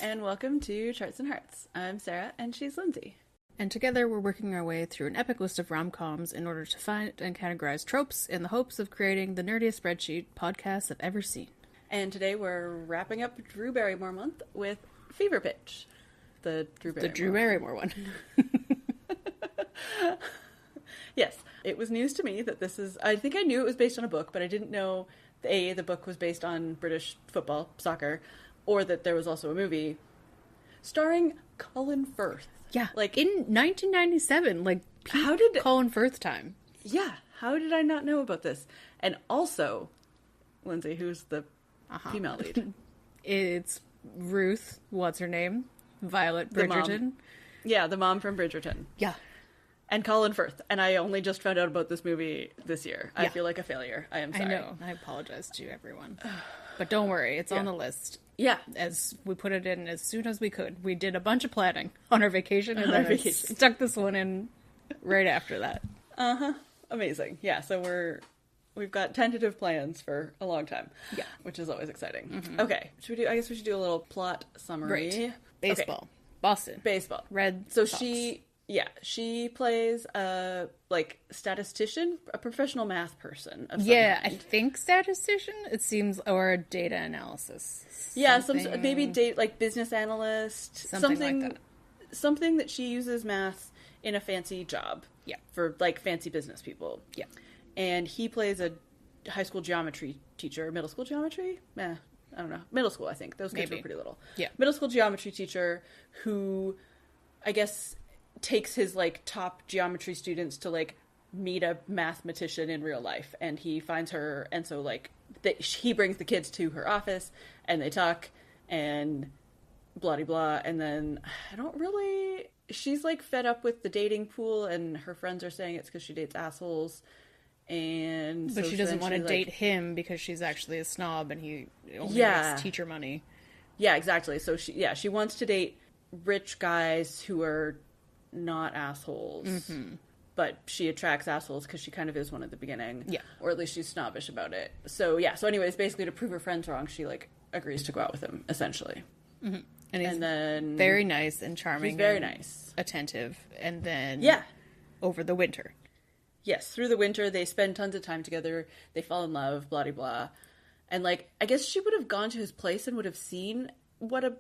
and welcome to Charts and Hearts. I'm Sarah, and she's Lindsay. And together we're working our way through an epic list of rom-coms in order to find and categorize tropes in the hopes of creating the nerdiest spreadsheet podcasts I've ever seen. And today we're wrapping up Drew Barrymore month with Fever Pitch. The Drew Barrymore one. Yes, it was news to me that this is... I think I knew it was based on a book, but I didn't know, A, the book was based on British football, soccer, or that there was also a movie starring Colin Firth. Yeah, like in 1997, like Colin Firth time. Yeah, how did I not know about this? And also, Lindsay, who's the female lead? It's Ruth, what's her name? Violet Bridgerton. Yeah, the mom from Bridgerton. Yeah. And Colin Firth. And I only just found out about this movie this year. Yeah. I feel like a failure. I am sorry. I know. I apologize to everyone. But don't worry, it's on the list. Yeah. As we put it in as soon as we could. We did a bunch of planning on our vacation, and then stuck this one in right after that. Uh-huh. Amazing. Yeah, so we've got tentative plans for a long time. Yeah. Which is always exciting. Mm-hmm. Okay. I guess we should do a little plot summary. Right. Baseball. Okay. Boston. Baseball. Red So Sox. she plays a, statistician, a professional math person. Of yeah, I think statistician, it seems, or data analysis. Yeah, maybe business analyst. Something like that. Something that she uses math in a fancy job. Yeah. For, fancy business people. Yeah. And he plays a high school geometry teacher. Middle school geometry? I don't know. Middle school, I think. Those kids were pretty little. Yeah. Middle school geometry teacher who, I guess, takes his, top geometry students to, meet a mathematician in real life. And he finds her, and so, he brings the kids to her office, and they talk, and blah-de-blah. And then, she's, fed up with the dating pool, and her friends are saying it's because she dates assholes. But she doesn't want to date him because she's actually a snob and he only makes teacher money. Yeah, exactly. So she wants to date rich guys who are not assholes. Mm-hmm. But she attracts assholes because she kind of is one at the beginning. Yeah. Or at least she's snobbish about it. So anyways, basically to prove her friends wrong, she agrees to go out with him, essentially. Mm-hmm. And then very nice and charming. He's very nice. Attentive. And then over the winter. Yes, through the winter, they spend tons of time together, they fall in love, blah-de-blah. And, I guess she would have gone to his place and would have seen what a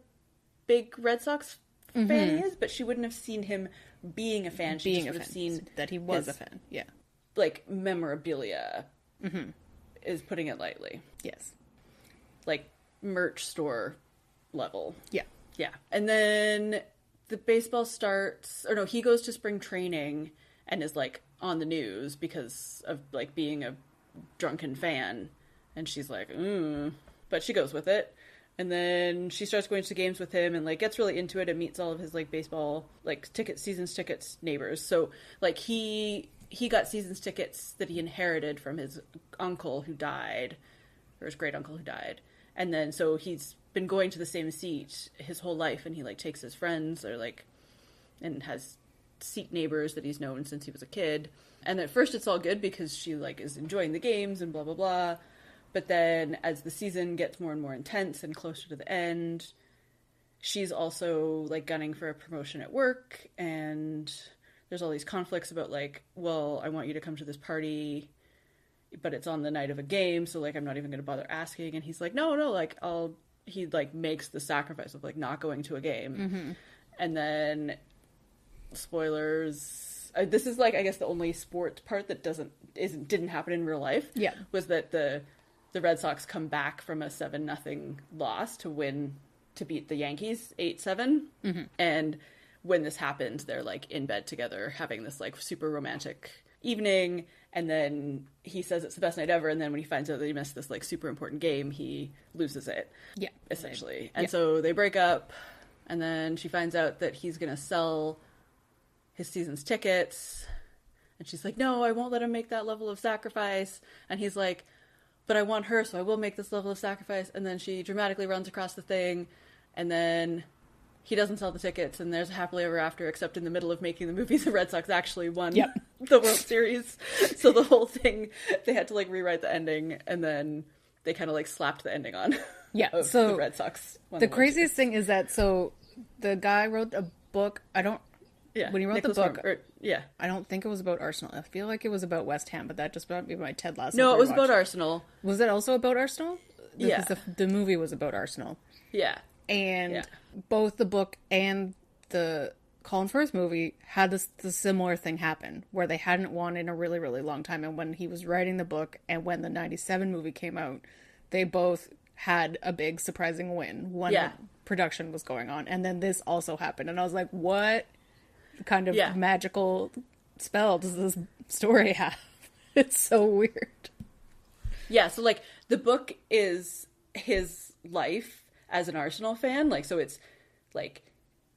big Red Sox fan he is, but she wouldn't have seen him being a fan. She just would have seen that he was a fan, yeah. Memorabilia is putting it lightly. Yes. Merch store level. Yeah. Yeah. And then the baseball starts, he goes to spring training and is, on the news because of, being a drunken fan. And she's but she goes with it. And then she starts going to games with him and, gets really into it and meets all of his, baseball, seasons tickets neighbors. So, he got seasons tickets that he inherited from his uncle who died, or his great uncle who died. And then, so he's been going to the same seat his whole life, and he, takes his friends, or, and has seat neighbors that he's known since he was a kid. And at first it's all good because she is enjoying the games and blah blah blah, but then as the season gets more and more intense and closer to the end, she's also gunning for a promotion at work, and there's all these conflicts about well, I want you to come to this party, but it's on the night of a game, so I'm not even going to bother asking. And he's no, he makes the sacrifice of not going to a game. Mm-hmm. And then spoilers, this is I guess the only sport part that didn't happen in real life. Yeah, was that the Red Sox come back from a 7-0 loss to beat the Yankees 8-7. Mm-hmm. And when this happens, they're in bed together having this super romantic evening, and then he says it's the best night ever, and then when he finds out that he missed this super important game, he loses it. Yeah, essentially. And so they break up, and then she finds out that he's gonna sell his season's tickets, and she's no, I won't let him make that level of sacrifice. And he's but I want her, so I will make this level of sacrifice. And then she dramatically runs across the thing, and then he doesn't sell the tickets, and there's a happily ever after, except in the middle of making the movie, the Red Sox actually won the World Series. So the whole thing, they had to rewrite the ending, and then they kind of slapped the ending on. Yeah, of so the Red Sox. The craziest thing is that, so the guy wrote a book. When he wrote the book, I don't think it was about Arsenal. I feel like it was about West Ham, but that just might be my Ted Lasso. No, it was about Arsenal. Was it also about Arsenal? Yeah. Because the movie was about Arsenal. Yeah. And both the book and the Colin Firth movie had the similar thing happen, where they hadn't won in a really, really long time. And when he was writing the book and when the 97 movie came out, they both had a big surprising win when the production was going on. And then this also happened. And I was like, what kind of magical spell does this story have? It's so weird. Yeah, so, like, the book is his life as an Arsenal fan. Like, so it's, like,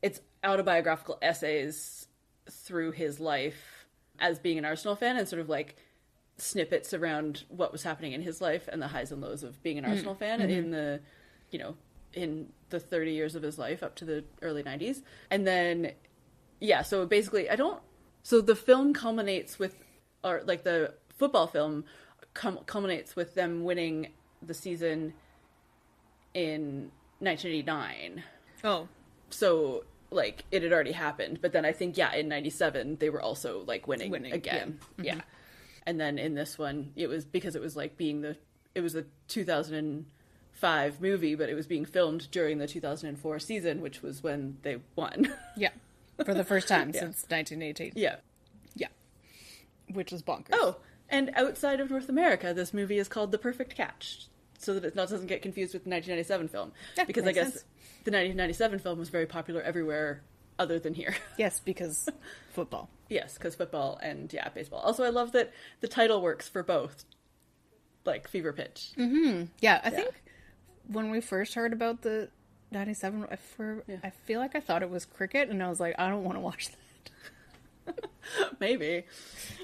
it's autobiographical essays through his life as being an Arsenal fan, and sort of, like, snippets around what was happening in his life and the highs and lows of being an Arsenal fan in the, you know, in the 30 years of his life up to the early 90s. And then, so basically, so the film culminates with, or, like, the football film culminates with them winning the season in 1989. Oh. So, like, it had already happened. But then I think, in 97, they were also, like, winning again. Yeah. Mm-hmm. And then in this one, it was because it was, like, it was a 2005 movie, but it was being filmed during the 2004 season, which was when they won. Yeah. For the first time since 1918. Yeah. Yeah. Which is bonkers. Oh, and outside of North America, this movie is called The Perfect Catch, so that it doesn't get confused with the 1997 film. Yeah, because I guess the 1997 film was very popular everywhere other than here. Yes, because football. Yes, because football and, baseball. Also, I love that the title works for both, like, Fever Pitch. Mm-hmm. Yeah, I think when we first heard about the 97, I feel like I thought it was cricket, and I was like, I don't want to watch that. Maybe.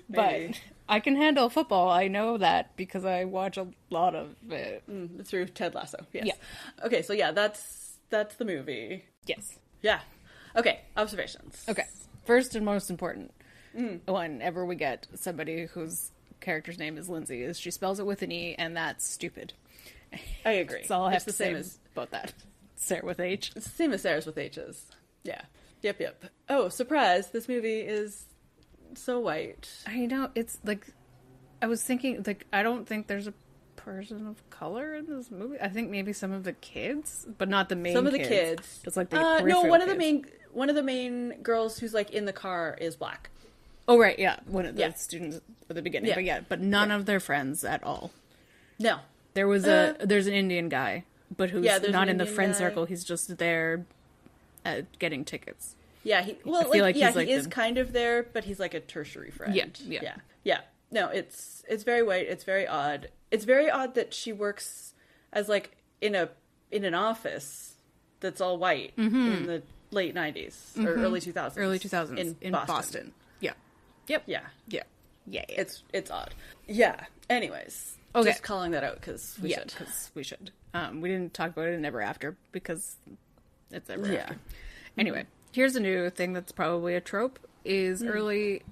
But I can handle football. I know that because I watch a lot of it. Through Ted Lasso, yes. Yeah. Okay, so that's the movie. Yes. Yeah. Okay, observations. Okay. First and most important, whenever we get somebody whose character's name is Lindsay, is she spells it with an E, and that's stupid. I agree. That's all I have to say about that. Sarah with H. It's the same as Sarah's with H's. Yeah. Yep. Oh, surprise, this movie is so white. I know, it's like, I was thinking, like, I don't think there's a person of color in this movie. I think maybe some of the kids, but not the main kids. Some of the kids. It's like the no, one kids. of the main girls who's, like, in the car is black. Oh, right, yeah. One of the students at the beginning. Yeah. But none of their friends at all. No. There was there's an Indian guy, but who's not in the friend circle. He's just there getting tickets. Yeah, he is kind of there, but he's like a tertiary friend. Yeah. No, it's very white. It's very odd. It's very odd that she works as, like, in an office that's all white in the late 90s or early 2000s. Early 2000s in Boston. Yeah. Yep. Yeah. Yeah. Yeah. It's odd. Yeah. Anyways, just calling that out because we should. Because we should. We didn't talk about it in Ever After because it's Ever After. Anyway, here's a new thing that's probably a trope, is early,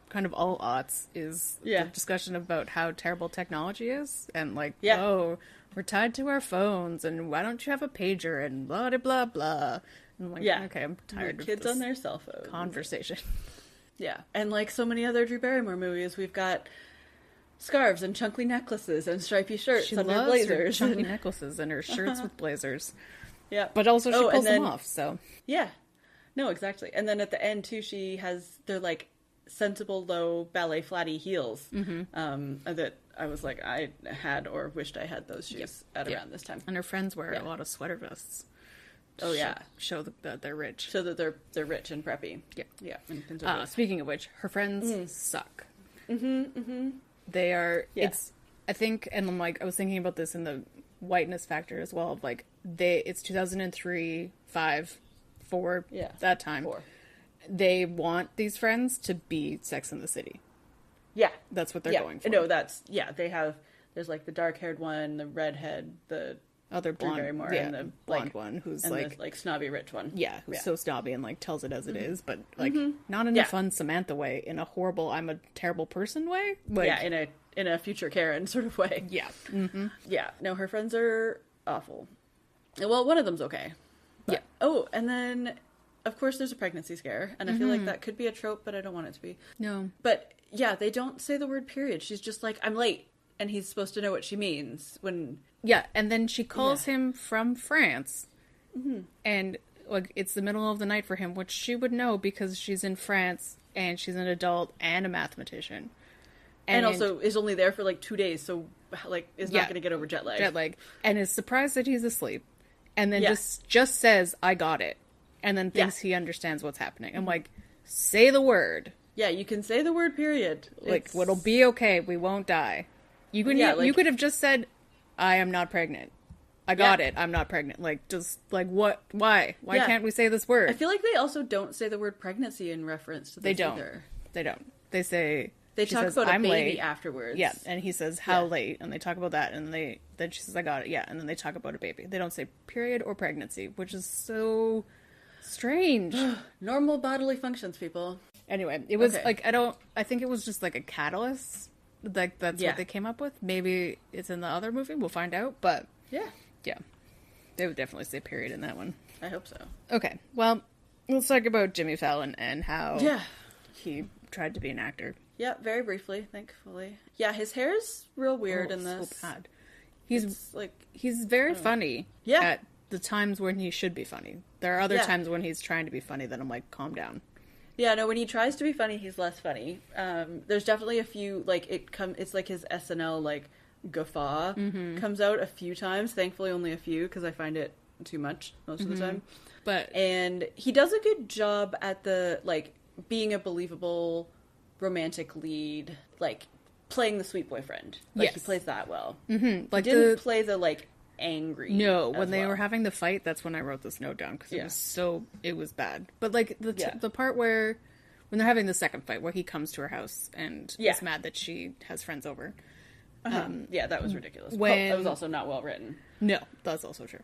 kind of all aughts, is the discussion about how terrible technology is, and, like, oh, we're tied to our phones, and why don't you have a pager, and blah, blah, blah, blah. And I'm like, okay, I'm tired of kids this on their cell phones. Conversation. Yeah, and like so many other Drew Barrymore movies, we've got scarves and chunky necklaces and stripy shirts under blazers. Her chunky necklaces and her shirts with blazers. Yeah. But also she pulls them off, so. Yeah. No, exactly. And then at the end, too, they're like sensible, low, ballet flatty heels. That I was like, I had or wished I had those shoes at around this time. And her friends wear a lot of sweater vests. Oh, yeah. Show that they're rich. Show that they're rich and preppy. Yeah. Yeah. Speaking of which, her friends suck. They are, I think, and I'm like, I was thinking about this in the whiteness factor as well, of like, it's 2003, 5, 4, that time. 4. They want these friends to be Sex and the City. Yeah. That's what they're going for. No, there's like the dark-haired one, the redhead, the other blonde, Drew Barrymore, and the blonde one who's and like, the, like, snobby rich one. Yeah, who's so snobby and like tells it as it is, but like not in a fun Samantha way, in a horrible I'm a terrible person way. Like, in a future Karen sort of way. Yeah. Yeah. No, her friends are awful. Well, one of them's okay. But, Yeah. Oh, and then, of course, there's a pregnancy scare. And I feel like that could be a trope, but I don't want it to be. No. But, yeah, they don't say the word period. She's just like, I'm late. And he's supposed to know what she means when... Yeah, and then she calls him from France. And, like, it's the middle of the night for him, which she would know because she's in France, and she's an adult and a mathematician. And also is only there for, like, 2 days, so, like, is not going to get over jet lag. Jet lag. And is surprised that he's asleep. And then just says, I got it. And then thinks he understands what's happening. I'm like, say the word. Yeah, you can say the word period. Like, it'll be okay. We won't die. You could, you could have just said, I am not pregnant. I got it. I'm not pregnant. Like, just, like, what? Why? Why can't we say this word? I feel like they also don't say the word pregnancy in reference to this either. They don't. They say... They talk says, about a I'm baby late. afterwards. Yeah, and he says, how late? And they talk about that, and then she says, I got it. Yeah, and then they talk about a baby. They don't say period or pregnancy, which is so strange. Normal bodily functions, people. Anyway, it was, I think it was just, like, a catalyst. Like, that's what they came up with. Maybe it's in the other movie. We'll find out, but... Yeah. They would definitely say period in that one. I hope so. Okay, well, let's talk about Jimmy Fallon and how he tried to be an actor. Yeah, very briefly, thankfully. Yeah, his hair's real weird in this. So bad. He's very funny at the times when he should be funny. There are other times when he's trying to be funny that I'm like, calm down. Yeah, no, when he tries to be funny, he's less funny. There's definitely a few, like, it's like his SNL, like, guffaw comes out a few times. Thankfully, only a few, because I find it too much most of the time. And he does a good job at the, like, being a believable romantic lead, like, playing the sweet boyfriend. Like, he plays that well. Like, he didn't play the, like, angry. No, when they were having the fight, that's when I wrote this note down, because it was bad. But, like, the part where, when they're having the second fight, where he comes to her house and is mad that she has friends over. Yeah, that was ridiculous. That was also not well written. No, that's also true.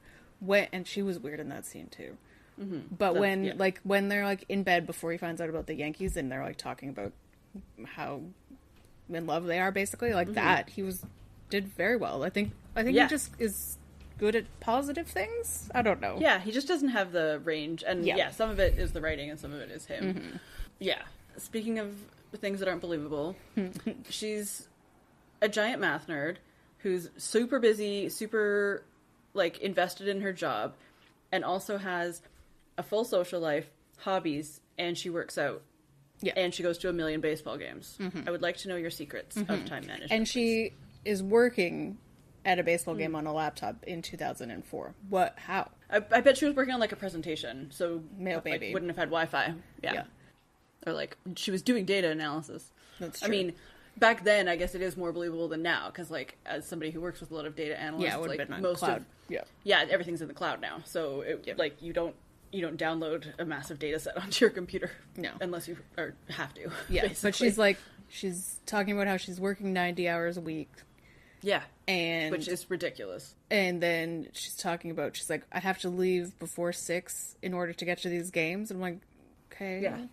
And she was weird in that scene, too. But when they're, like, in bed before he finds out about the Yankees, and they're, like, talking about how in love they are, basically, like that, did very well. I think he just is good at positive things. I don't know. Yeah, he just doesn't have the range, and some of it is the writing and some of it is him. Yeah. Speaking of things that aren't believable, she's a giant math nerd who's super busy, super, like, invested in her job, and also has a full social life, hobbies, and she works out. Yeah. And she goes to 1 million baseball games. I would like to know your secrets of time management. And she is working at a baseball game on a laptop in 2004. What? How? I bet she was working on, like, a presentation, so maybe wouldn't have had Wi-Fi. Yeah. Or, like, she was doing data analysis. That's true. I mean, back then, I guess it is more believable than now, because, like, as somebody who works with a lot of data analysts, it would like, have been on most cloud. Yeah, everything's in the cloud now, so like, you don't download a massive data set onto your computer. No. Unless you have to. Yeah, basically. But she's talking about how she's working 90 hours a week. Yeah. And which is ridiculous. And then she's like, I have to leave before 6 in order to get to these games. And I'm like, okay. Yeah.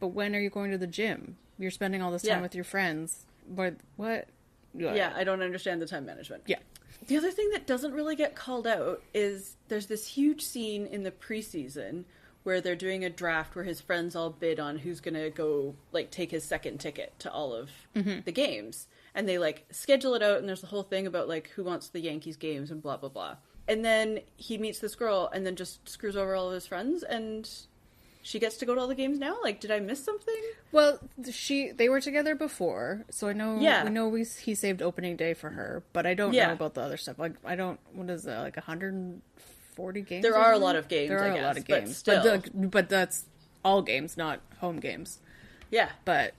But when are you going to the gym? You're spending all this time with your friends. But what? Yeah, I don't understand the time management. Yeah. The other thing that doesn't really get called out is there's this huge scene in the preseason where they're doing a draft where his friends all bid on who's going to go, like, take his second ticket to all of the games. And they, like, schedule it out, and there's the whole thing about, like, who wants the Yankees games and blah, blah, blah. And then he meets this girl and then just screws over all of his friends, and she gets to go to all the games now? Like, did I miss something? Well, they were together before, so I know he saved opening day for her, but I don't know about the other stuff. Like, I don't, what is that, like 140 games? There are a lot of games, There are I guess, a lot of games. But still. But that's all games, not home games. Yeah. But,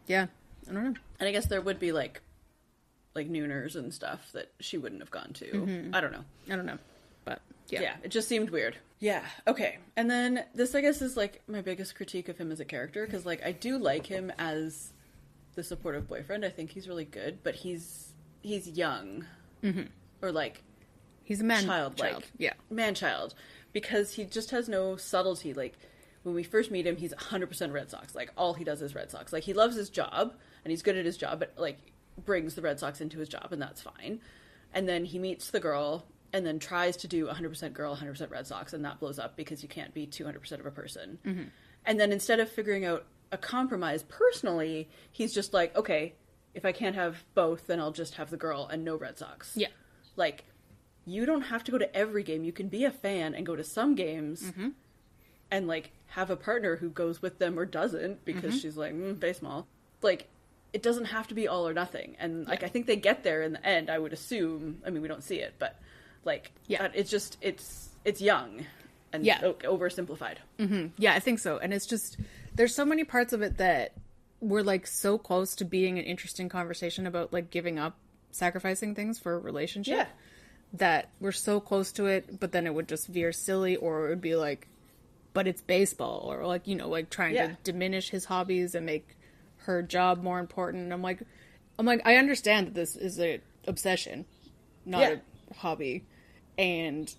yeah, I don't know. And I guess there would be, like nooners and stuff that she wouldn't have gone to. I don't know. But, yeah, it just seemed weird. Yeah, okay. And then this, I guess, is, like, my biggest critique of him as a character, because, like, I do like him as the supportive boyfriend. I think he's really good, but he's young. Or, like, he's a man-child. Yeah. Man-child. Because he just has no subtlety. Like, when we first meet him, he's 100% Red Sox. Like, all he does is Red Sox. Like, he loves his job, and he's good at his job, but, like, brings the Red Sox into his job, and that's fine. And then he meets the girl, and then tries to do 100% girl, 100% Red Sox, and that blows up because you can't be 200% of a person. Mm-hmm. And then instead of figuring out a compromise personally, he's just like, okay, if I can't have both, then I'll just have the girl and no Red Sox. Yeah. Like, you don't have to go to every game. You can be a fan and go to some games mm-hmm. and, like, have a partner who goes with them or doesn't because mm-hmm. she's like, baseball. Like, it doesn't have to be all or nothing. And, like, I think they get there in the end, I would assume. I mean, we don't see it, but, like, it's just, it's young and oversimplified. Mm-hmm. Yeah, I think so. And it's just, there's so many parts of it that were, like, so close to being an interesting conversation about, like, giving up, sacrificing things for a relationship. Yeah. That we're so close to it, but then it would just veer silly, or it would be like, but it's baseball, or like, you know, like trying to diminish his hobbies and make her job more important. And I'm like, I understand that this is a obsession, not a hobby, and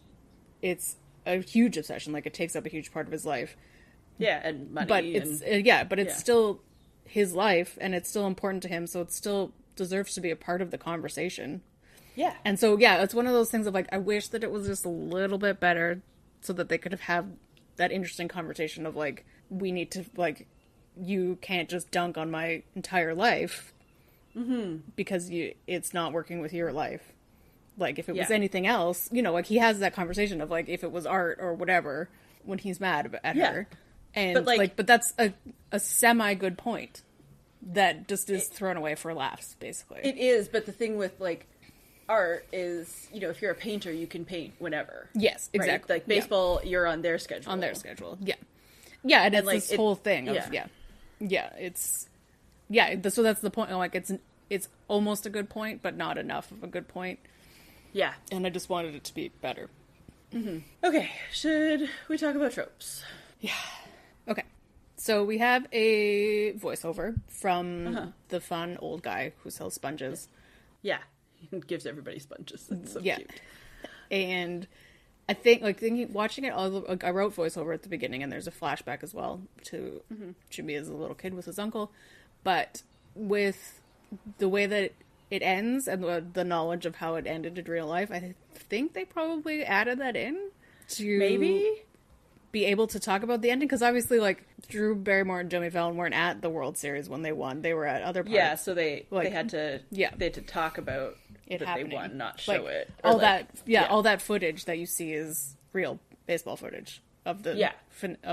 it's a huge obsession. Like, it takes up a huge part of his life. Yeah, and money. But it's still his life, and it's still important to him, so it still deserves to be a part of the conversation. Yeah. And so, yeah, it's one of those things of, like, I wish that it was just a little bit better so that they could have had that interesting conversation of, like, we need to, like, you can't just dunk on my entire life mm-hmm. because it's not working with your life. Like, if it was anything else, you know, like, he has that conversation of, like, if it was art or whatever when he's mad at her. And, but that's a semi-good point that just is thrown away for laughs, basically. It is, but the thing with, like, art is, you know, if you're a painter, you can paint whenever. Yes, exactly. Right? Like, baseball, you're on their schedule. On their schedule, yeah. Yeah, and it's like, this whole thing of, so that's the point. Like, it's almost a good point, but not enough of a good point. Yeah. And I just wanted it to be better. Mm-hmm. Okay, should we talk about tropes? Yeah. Okay. So we have a voiceover from the fun old guy who sells sponges. Yeah. Gives everybody sponges. That's so cute. And I think, like, watching it, I wrote voiceover at the beginning, and there's a flashback as well to Jimmy as a little kid with his uncle. But with the way that it ends and the knowledge of how it ended in real life, I think they probably added that in to maybe be able to talk about the ending, because obviously, like, Drew Barrymore and Jimmy Fallon weren't at the World Series when they won. They were at other parts. Yeah, so they had to talk about it that happening. They won, not show it. All that footage that you see is real baseball footage of the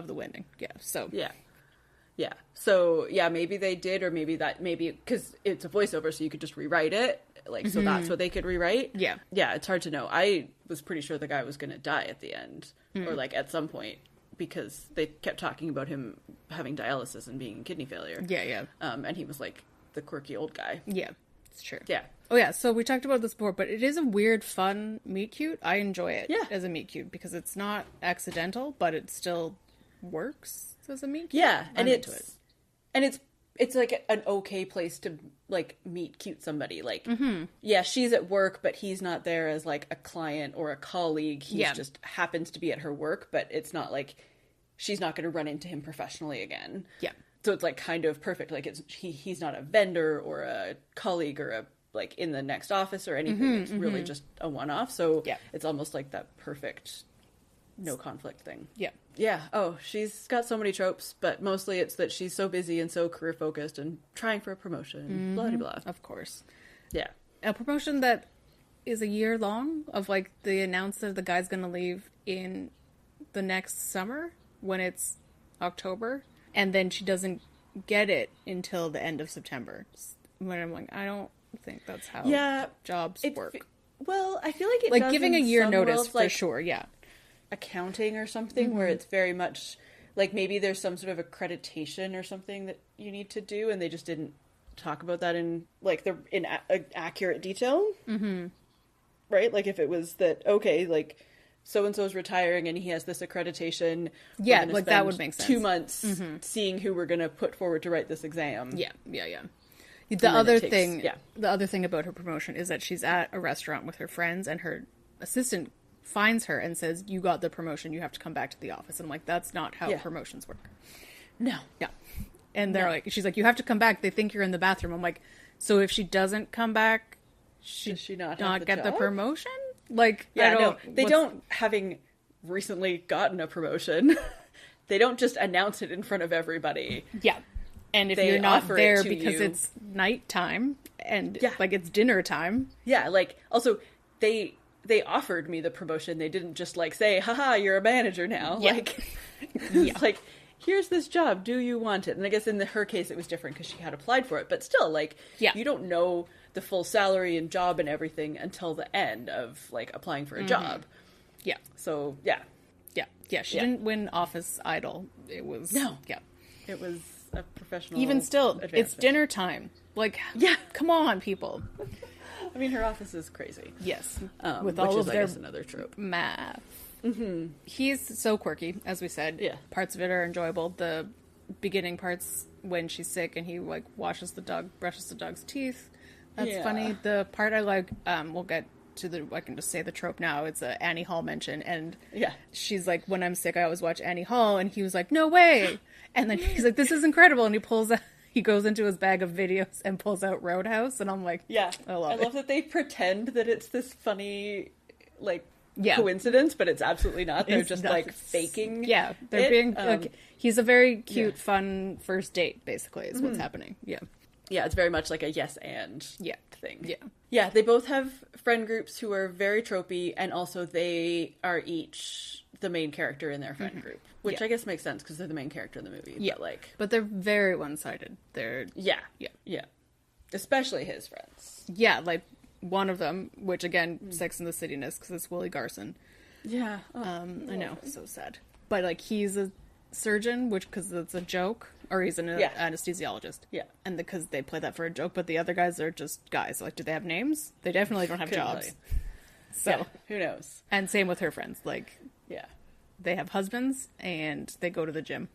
winning. Yeah, so yeah. So maybe they did, or maybe because it's a voiceover, so you could just rewrite it. Like, so that's what they could rewrite. Yeah, it's hard to know. I was pretty sure the guy was going to die at the end, or like at some point, because they kept talking about him having dialysis and being in kidney failure. Yeah. And he was like the quirky old guy. Yeah, it's true. Yeah. Oh yeah, so we talked about this before, but it is a weird, fun meet cute. I enjoy it as a meet cute because it's not accidental, but it still works as a meet cute. Yeah, and it's like an okay place to, like, meet cute somebody. Like, she's at work, but he's not there as, like, a client or a colleague. He just happens to be at her work, but it's not like she's not going to run into him professionally again. Yeah. So it's, like, kind of perfect. Like, he's not a vendor or a colleague or a, like, in the next office or anything. It's really just a one-off. So it's almost like that perfect no conflict thing. Yeah. Yeah. Oh, she's got so many tropes, but mostly it's that she's so busy and so career focused and trying for a promotion. Blah, blah, blah. Of course. Yeah. A promotion that is a year long, of, like, they announced that the guy's going to leave in the next summer when it's October, and then she doesn't get it until the end of September. When I'm like, I don't think that's how jobs work. Well, I feel like it like does giving a year notice for sure. Yeah. Accounting or something where it's very much like maybe there's some sort of accreditation or something that you need to do, and they just didn't talk about that in like accurate detail. Right? Like if it was that, okay, like so and so's retiring and he has this accreditation. Yeah, like that would make sense. 2 months seeing who we're going to put forward to write this exam. Yeah. The other thing about her promotion is that she's at a restaurant with her friends, and her assistant finds her and says, "You got the promotion, you have to come back to the office." And I'm like, that's not how promotions work. No. And they're like, she's like, "You have to come back. They think you're in the bathroom." I'm like, so if she doesn't come back, does she not get the promotion? Like, Yeah, no, they don't, having recently gotten a promotion, they don't just announce it in front of everybody. Yeah. And if They you're not offer it there to because you. it's nighttime and Yeah. like it's dinner time. Yeah, like, also, they offered me the promotion. They didn't just, like, say, haha, you're a manager now. Yeah. Like, Yeah. it's like, here's this job, do you want it? And I guess in her case it was different because she had applied for it. But still, like, Yeah. you don't know the full salary and job and everything until the end of, like, applying for a job. Yeah. So, yeah. Yeah. Yeah. She Yeah. didn't win Office Idol. It was. No. Yeah. It was a professional Even still, it's advancement. dinner time. Like, Yeah. come on, people. I mean, her office is crazy. Yes. With all which of is, I their guess, another trope. math. Mm-hmm. He's so quirky, as we said. Yeah. Parts of it are enjoyable. The beginning parts when she's sick and he like washes the dog, brushes the dog's teeth. That's Yeah. funny. The part I like, we'll get to the. I can just say the trope now. It's a Annie Hall mention, and Yeah. she's like, when I'm sick, I always watch Annie Hall, and he was like, no way. And then he's like, this is incredible, and he goes into his bag of videos and pulls out Roadhouse, and I'm like, Yeah. I love it. that they pretend that it's this funny, like, Yeah. coincidence, but it's absolutely not. They're It's just, not. like, faking Yeah, they're it. being like, he's a very cute, yeah. fun first date. Basically, is what's happening. Yeah, Yeah, it's very much like a yes and yeah, thing. yeah, Yeah, they both have friend groups who are very tropey, and also they are each the main character in their friend group, which Yeah. I guess makes sense because they're the main character in the movie. Yeah. But, like, but they're very one-sided. yeah, Yeah. especially his friends. Yeah, like one of them, which again, Sex in the City-ness, because it's Willie Garson. Yeah, I know, so sad. But like he's a surgeon, which because it's a joke, or he's an Yeah. anesthesiologist. Yeah. and because they play that for a joke, but the other guys are just guys. Like, do they have names? They definitely don't have Couldn't tell jobs. you. So, Yeah, who knows? and same with her friends. Like, Yeah, they have husbands and they go to the gym,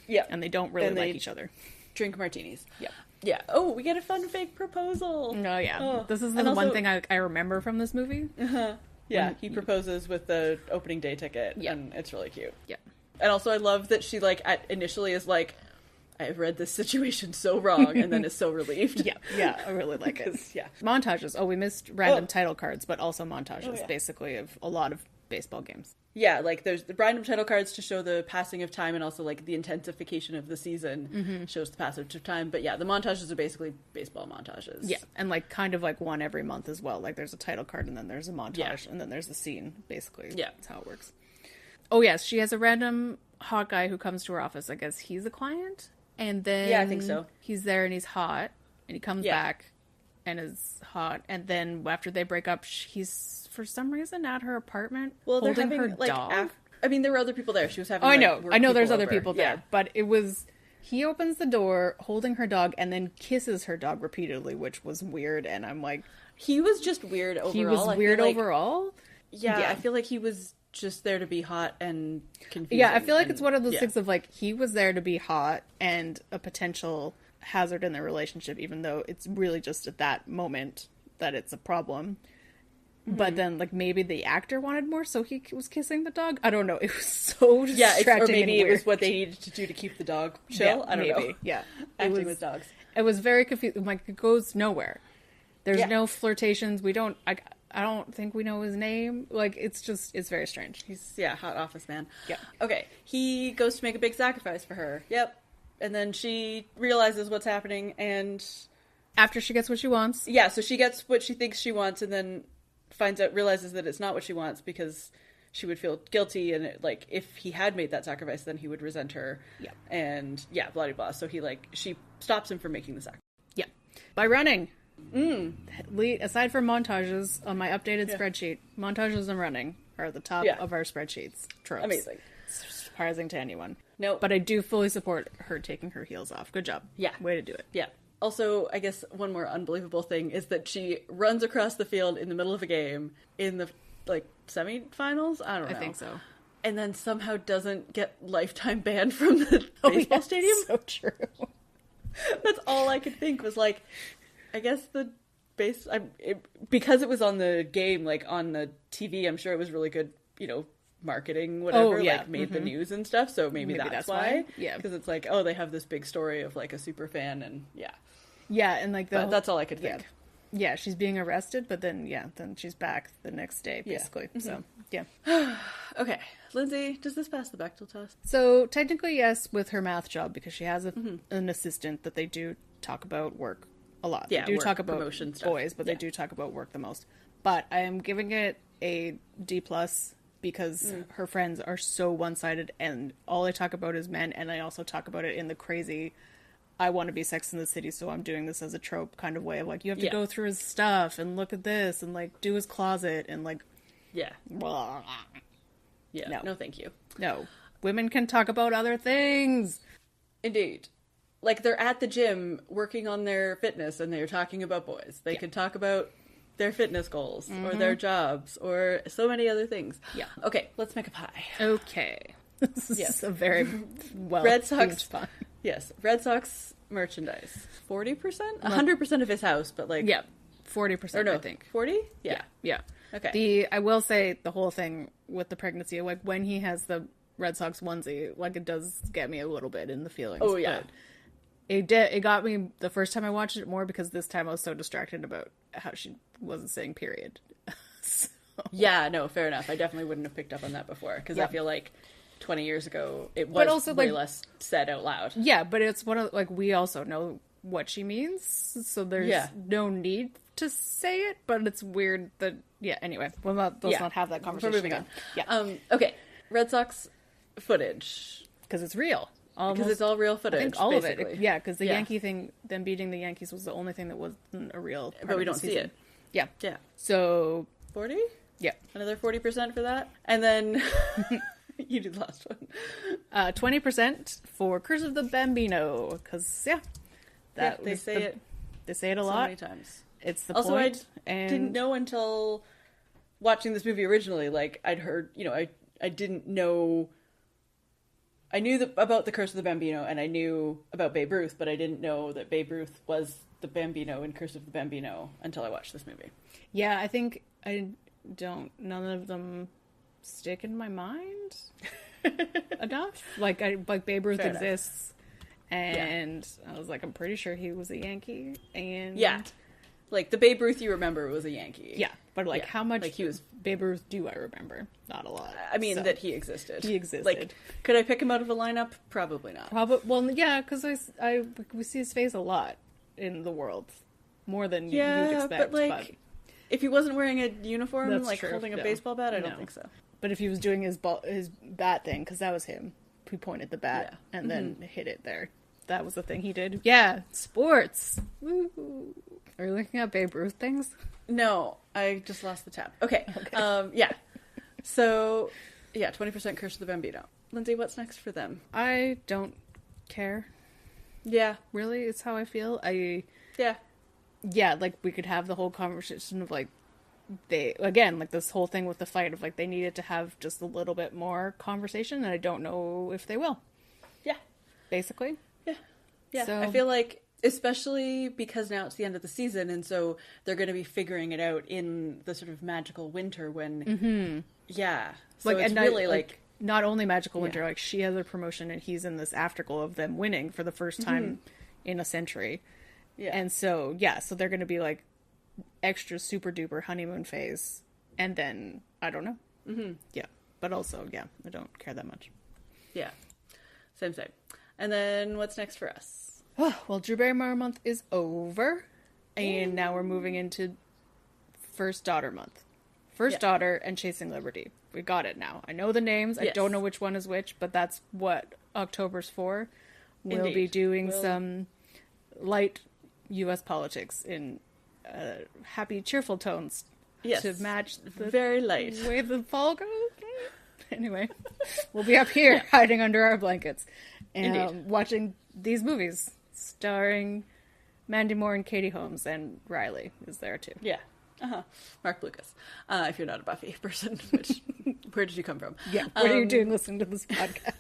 yeah, and they don't really And like they- each other. drink martinis. Yeah. Yeah. Oh, we get a fun fake proposal. No, yeah. Oh. This is the And one also- thing I remember from this movie. Yeah, he proposes with the opening day ticket, Yeah. and it's really cute. Yeah. And also, I love that she, like, initially is like, I've read this situation so wrong, and then is so relieved. Yeah, yeah, I really like it. 'Cause, yeah. Montages. Oh, we missed random Oh. title cards, but also montages, Oh, yeah. basically, of a lot of baseball games. Yeah, like, there's the random title cards to show the passing of time, and also, like, the intensification of the season shows the passage of time. But yeah, the montages are basically baseball montages. Yeah, and like kind of like one every month as well. Like there's a title card, and then there's a montage, Yeah. and then there's a scene, basically. Yeah. That's how it works. Oh, yes, she has a random hot guy who comes to her office. I guess he's a client. And then Yeah, I think so. He's there and he's hot, and he comes Yeah. back and is hot. And then after they break up, he's for some reason at her apartment Well, they're holding having, her like, dog. I mean, there were other people there. She was having, Oh, I like, know. work I know there's other over. people there. Yeah. But it was... He opens the door holding her dog and then kisses her dog repeatedly, which was weird. And I'm like... He was just weird overall. He was I feel weird like- overall? Yeah, Yeah. I feel like he was just there to be hot and confusing. Yeah, I feel like and- it's one of those yeah. things of like, he was there to be hot and a potential hazard in their relationship, even though it's really just at that moment that it's a problem. But then, like, maybe the actor wanted more, so he was kissing the dog. I don't know. It was so Yeah, distracting. or maybe and it was weird. what they needed to do to keep the dog chill. Yeah, I don't maybe. know. Yeah, Acting with dogs. It was very confusing. Like, it goes nowhere. There's Yeah. no flirtations. We don't. I don't think we know his name. Like, it's very strange. He's hot office man. Yep. Okay, he goes to make a big sacrifice for her. Yep. And then she realizes what's happening, and After she gets what she wants. yeah, so she gets what she thinks she wants, and then realizes that it's not what she wants because she would feel guilty, and like if he had made that sacrifice, then he would resent her. Yeah. And yeah, blah blah blah. So she stops him from making the sacrifice. Yeah. By running. Aside from montages on my updated spreadsheet, montages and running are at the top Yeah. of our spreadsheets. Tropes. Amazing. Surprising to anyone. No, But I do fully support her taking her heels off. Good job. Yeah. Way to do it. yeah. Also, I guess one more unbelievable thing is that she runs across the field in the middle of a game in the like semifinals. I don't know. I think so. And then somehow doesn't get lifetime banned from the baseball stadium. So true. That's all I could think was like, I guess the because it was on the game, like on the TV. I'm sure it was really good, marketing, whatever. Oh, yeah. Like made the news and stuff. So maybe Maybe that's that's why. why. Yeah. Because it's like, oh, they have this big story of like a super fan, and yeah. Yeah, and like But that's all I could think. Yeah, she's being arrested, but then she's back the next day, basically. Yeah. So, yeah. Okay. Lindsay, does this pass the Bechdel test? So, technically, yes, with her math job, because she has an assistant that they do talk about work a lot. Yeah, they do work, talk about promotion stuff. boys, but they do talk about work the most. But I am giving it a D+, because her friends are so one-sided, and all I talk about is men, and I also talk about it in the crazy... I want to be Sex in the City, so I'm doing this as a trope kind of way of like, you have to go through his stuff and look at this and like do his closet and like, blah. Yeah, no thank you. No, women can talk about other things. Indeed. Like, they're at the gym working on their fitness and they're talking about boys. They can talk about their fitness goals or their jobs or so many other things. Yeah. Okay, let's make a pie. Okay. This is a very well Red Sox fun. Yes, Red Sox merchandise. 40%? 100% of his house, but like... Yeah, 40%, or no, I think. 40? Yeah. Okay. I will say the whole thing with the pregnancy, like when he has the Red Sox onesie, like it does get me a little bit in the feelings. Oh, yeah. But it got me the first time I watched it more because this time I was so distracted about how she wasn't saying period. So. Yeah, no, fair enough. I definitely wouldn't have picked up on that before because I feel like 20 years ago it was also, way like, less said out loud. Yeah, but it's one of, like, we also know what she means, so there's no need to say it, but it's weird that, anyway, let's not have that conversation. We're moving on. Yeah. Okay, Red Sox footage. Because it's real. Because it's all real footage, I think all basically. of it. Yeah, because the Yankee thing, them beating the Yankees was the only thing that wasn't a real part But we of the don't see season. it. Yeah. Yeah. So... 40? Yeah. Another 40% for that? And then... You do the last one. 20% for Curse of the Bambino, because they say it. They say it a so lot. Many times. It's the also, point. I didn't know until watching this movie originally. Like I'd heard, I didn't know. I knew about the Curse of the Bambino, and I knew about Babe Ruth, but I didn't know that Babe Ruth was the Bambino in Curse of the Bambino until I watched this movie. Yeah, I think none of them stick in my mind enough. Like Babe Ruth exists, and I was like, I'm pretty sure he was a Yankee, and like the Babe Ruth you remember was a Yankee. Yeah, but like how much like he was Babe Ruth do I remember? Not a lot. I mean that he existed. He existed. Like, could I pick him out of a lineup? Probably not. Well, yeah, because we see his face a lot in the world, more than you'd expect. But like, if he wasn't wearing a uniform, That's like true. holding a No. baseball bat, I don't think so. But if he was doing his bat thing, because that was him, he pointed the bat and then hit it there. That was the thing he did. Yeah, sports. Woo. Are you looking at Babe Ruth things? No, I just lost the tab. Okay. So, 20% Curse of the Bambino. Lindsay, what's next for them? I don't care. Yeah. Really, it's how I feel. Like we could have the whole conversation of like like this whole thing with the fight of like they needed to have just a little bit more conversation, and I don't know if they will. Yeah. Basically. Yeah. So, I feel like, especially because now it's the end of the season, and so they're going to be figuring it out in the sort of magical winter when, So like, it's and really like not only magical winter, like she has a promotion and he's in this afterglow of them winning for the first time in a century. Yeah. And so, so they're going to be like extra super duper honeymoon phase. And then, I don't know. Mm-hmm. Yeah. But also, I don't care that much. Yeah. Same. And then what's next for us? Well, Drew Barrymore month is over. And now we're moving into First Daughter month. First Daughter and Chasing Liberty. We got it now. I know the names. I don't know which one is which, but that's what October's for. We'll be doing some light U.S. politics in happy, cheerful tones to match the very light way the fall goes. Anyway, we'll be up here hiding under our blankets and watching these movies starring Mandy Moore and Katie Holmes, and Riley is there too. Yeah. Mark Lucas. If you're not a Buffy person, which where did you come from? Yeah. What are you doing listening to this podcast?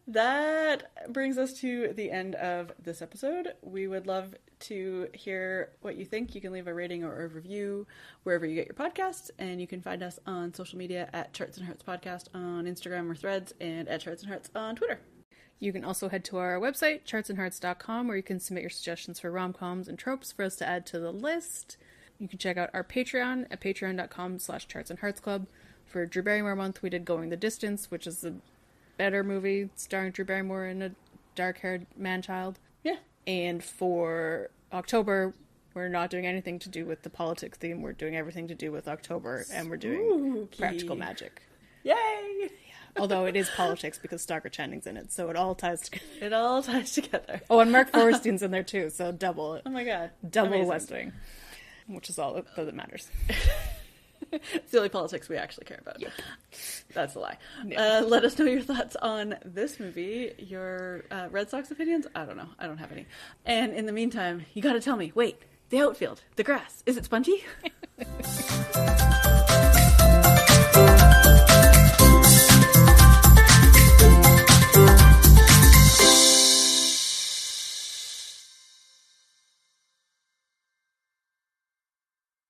That brings us to the end of this episode. We would love to hear what you think. You can leave a rating or a review wherever you get your podcasts, and you can find us on social media at Charts and Hearts Podcast on Instagram or Threads, and at Charts and Hearts on Twitter. You can also head to our website, chartsandhearts.com, where you can submit your suggestions for rom-coms and tropes for us to add to the list. You can check out our Patreon at patreon.com/chartsandheartsclub. For Drew Barrymore month, we did Going the Distance, which is a better movie starring Drew Barrymore and a dark-haired man-child. Yeah. And for October, we're not doing anything to do with the politics theme. We're doing everything to do with October, and we're doing practical magic. Yay! Although it is politics because Stockard Channing's in it, so it all ties together. It all ties together. Oh, and Mark Forrestein's in there too, so double. Oh my god. Double Amazing. West Wing. Which is all that matters. It's the only politics we actually care about. Yep. That's a lie. Yeah. Let us know your thoughts on this movie, your Red Sox opinions. I don't know. I don't have any. And in the meantime, you gotta tell me, wait, the outfield, the grass, is it spongy?